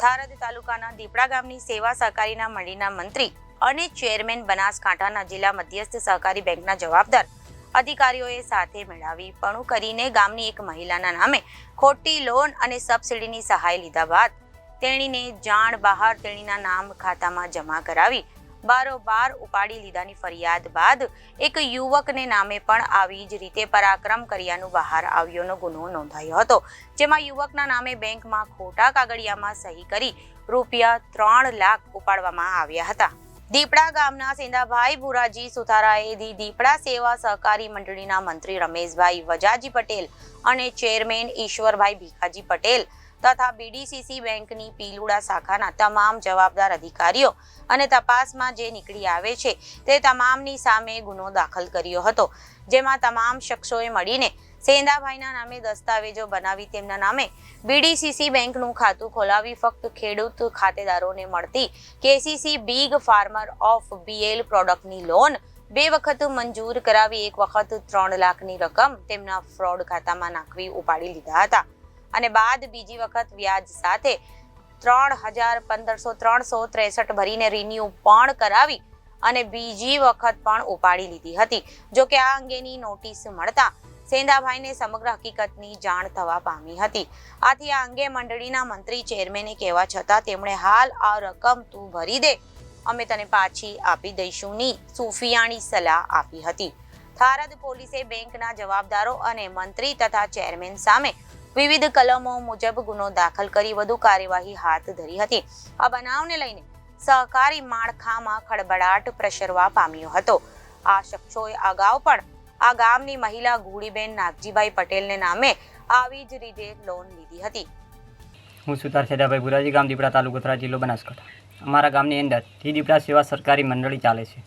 થારદ તાલુકાના દીપડા ગામની સેવા સહકારીના મંડળીના મંત્રી અને ચેરમેન બનાસકાંઠાના જિલ્લા મધ્યસ્થ સહકારી બેંકના જવાબદાર અધિકારીઓએ સાથે મેળાવીપણું કરીને ગામની એક મહિલાના નામે ખોટી લોન અને સબસિડીની સહાય લીધા બાદ તેણીને જાણ બહાર તેણીના નામ ખાતામાં જમા કરાવી બારોબાર ઉપાડી લીધાની ફરિયાદ બાદ એક યુવકને નામે પણ આવી જ રીતે પરાક્રમ કર્યાનું બહાર આવ્યોનો ગુનો નોંધાયો હતો, જેમાં યુવકના નામે બેંકમાં ખોટા કાગળિયામાં સહી કરી રૂપિયા 3 લાખ ઉપાડવામાં આવ્યા હતા। દીપડા ગામના સેંધાભાઈ ભુરાજી સુથારાએ દીપડા સેવા સહકારી મંડળીના મંત્રી રમેશભાઈ વજાજી પટેલ અને ચેરમેન ઈશ્વરભાઈ ભીખાજી પટેલ તથા બીડીસીસી બેંકની પીલુડા શાખાના તમામ જવાબદાર અધિકારીઓ અને તપાસમાં જે નીકળી આવે છે તે તમામની સામે ગુનો દાખલ કર્યો હતો, જેમાં તમામ શખ્સોએ મળીને સેંધાભાઈના નામે દસ્તાવેજો બનાવી તેમના નામે બીડીસીસી બેંકનું ખાતું ખોલાવી ફક્ત ખેડૂત ખાતેદારોને મળતી KCC big farmer of BL પ્રોડક્ટની લોન 2 વખત મંજૂર કરાવી 1 વખત 3 લાખની રકમ તેમના ફ્રોડ ખાતામાં નાખવી ઉપાડી લીધા હતા અને બાદ બીજી વખત વ્યાજ સાથે 3,1563 ભરીને રિન્યુ પણ કરાવી અને બીજી વખત પણ ઉપાડી લીધી હતી। જો કે આ અંગેની નોટિસ મળતા સેંધાભાઈને સમગ્ર હકીકતની જાણ થવા પામી હતી। આથી આ અંગે મંડળીના મંત્રી ચેરમેને કહેવા છતાં તેમણે હાલ આ રકમ તું ભરી દે, અમે તને પાછી આપી દઈશુંની સુફિયાણી સલાહ આપી હતી। થારદ પોલીસે બેંકના જવાબદારો અને મંત્રી તથા ચેરમેન સામે વિવિધ કલમો મુજબ ગુનો દાખલ કરી વધુ કાર્યવાહી હાથ ધરી હતી। આ બનાવને લઈને સહકારી માળખામાં ખળબળાટ પ્રસરવા પામ્યો હતો। આ શખ્સોએ અગાઉ પણ આ ગામની મહિલા ગુડીબેન નાગજીભાઈ પટેલને નામે આવી જ રીતે લોન લીધી હતી। હું સુતાર સેંધાભાઈ ભુરાજી, ગામ દીપડા, તાલુકો થરાદ, જિલ્લો બનાસકાંઠા। અમારા ગામની અંદર દીપડા સેવા સરકારી મંડળી ચાલે છે,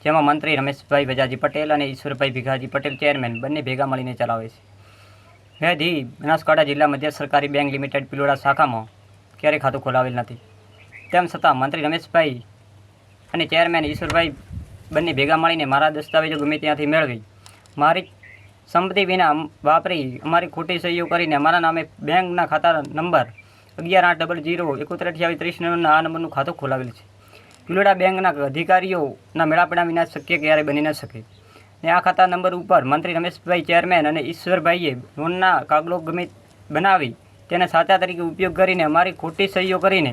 જેમાં મંત્રી રમેશભાઈ વજાજી પટેલ અને ઈશ્વરભાઈ ભીખાજી પટેલ ચેરમેન બંને ભેગા મળીને ચલાવે છે। મેં બનાસકાંઠા જિલ્લા મધ્ય સરકારી બેંક લિમિટેડ પીલોડા શાખામાં ક્યારેય ખાતું ખોલાવેલ નથી, તેમ છતાં મંત્રી રમેશભાઈ અને ચેરમેન ઈશ્વરભાઈ બંને ભેગા મળીને મારા દસ્તાવેજો ગમે ત્યાંથી મેળવી મારી સંમતિ વિના વાપરી અમારી ખોટી સહીઓ કરીને અમારા નામે બેંકના ખાતા નંબર 11,800,71,28,30 આ નંબરનું ખાતું ખોલાવેલ છે। પીલોડા બેંકના અધિકારીઓના મેળાપડા વિના શક્ય ક્યારેય બની ન શકે ને આ ખાતા નંબર ઉપર મંત્રી રમેશભાઈ ચેરમેન અને ઈશ્વરભાઈએ લોનના કાગળો ગમે બનાવી તેને સાચા તરીકે ઉપયોગ કરીને અમારી ખોટી સહીઓ કરીને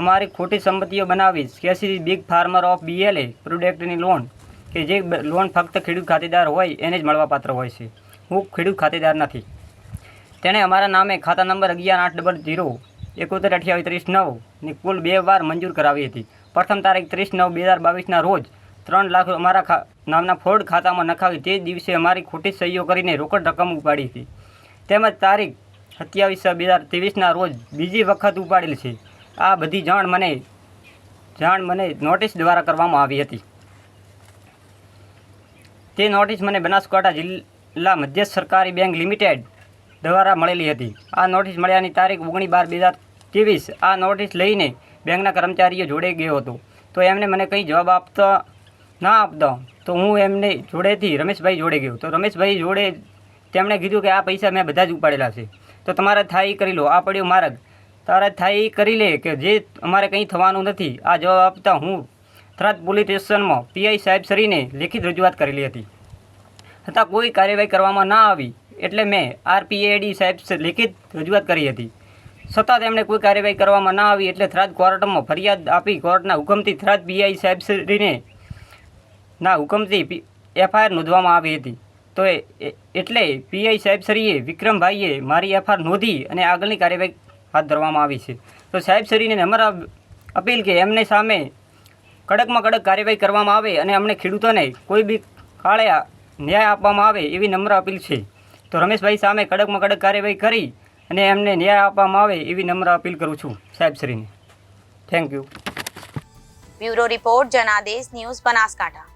અમારી ખોટી સંપત્તિઓ બનાવી KCC big farmer of BL પ્રોડક્ટની લોન કે જે લોન ફક્ત ખેડૂત ખાતેદાર હોય એને જ મળવાપાત્ર હોય છે। હું ખેડૂત ખાતેદાર નથી। તેણે અમારા નામે ખાતા નંબર 11,800,71,28,30 ની કુલ 2 વાર મંજૂર કરાવી હતી। પ્રથમ તારીખ 30/9/2022ના રોજ 3 લાખ અમારા નામના ફ્રોડ ખાતામાં નખાવી તે દિવસે અમારી ખોટી સહીઓ કરીને રોકડ રકમ ઉપાડી હતી, તેમજ તારીખ 27/2023ના રોજ બીજી વખત ઉપાડેલ છે। આ બધી જાણ મને નોટિસ દ્વારા કરવામાં આવી હતી। તે નોટિસ મને બનાસકાંઠા જિલ્લા મધ્ય સરકારી બેંક લિમિટેડ દ્વારા મળેલી હતી। આ નોટિસ મળ્યાની તારીખ 19/12/2023 આ નોટિસ લઈને બેંકના કર્મચારીઓ જોડે ગયો હતો, તો એમને મને કંઈ જવાબ ના આપતો તો હું એમને જોડેથી રમેશભાઈ જોડે ગયો, તો રમેશભાઈ જોડે તેમણે કીધું કે આ પૈસા મેં બધા જ ઉપાડેલા છે, તો તમારે થાય એ કરી લો, આ પડ્યો માર્ગ, તારે થાય એ કરી લે કે જે અમારે કંઈ થવાનું નથી। આ જવાબ આપતા હું થરાદ પોલીસ સ્ટેશનમાં પીઆઈ સાહેબ શ્રીને લેખિત રજૂઆત કરેલી હતી, છતાં કોઈ કાર્યવાહી કરવામાં ના આવી એટલે મેં આરપીએડી સાહેબ લેખિત રજૂઆત કરી હતી, છતાં તેમણે કોઈ કાર્યવાહી કરવામાં ના આવી એટલે થરાદ કોર્ટમાં ફરિયાદ આપી કોર્ટના હુકમથી થરાદ પીઆઈ સાહેબ શ્રીને ના હુકમથી એફઆઈઆર નોંધવામાં આવી હતી। તો એટલે પીઆઈ સાહેબ શ્રીએ વિક્રમભાઈએ મારી એફઆઈઆર નોંધી અને આગળની કાર્યવાહી હાથ ધરવામાં આવી છે। તો સાહેબ શ્રીને અમારા અપીલ કે એમને સામે કડકમાં કડક કાર્યવાહી કરવામાં આવે અને અમને ખેડૂતોને કોઈ બી કાળે ન્યાય આપવામાં આવે એવી નમ્ર અપીલ છે। તો રમેશભાઈ સામે કડકમાં કડક કાર્યવાહી કરી અને એમને ન્યાય આપવામાં આવે એવી નમ્ર અપીલ કરું છું સાહેબશ્રીને। Thank you. Bureau report Janadesh news Banaskantha.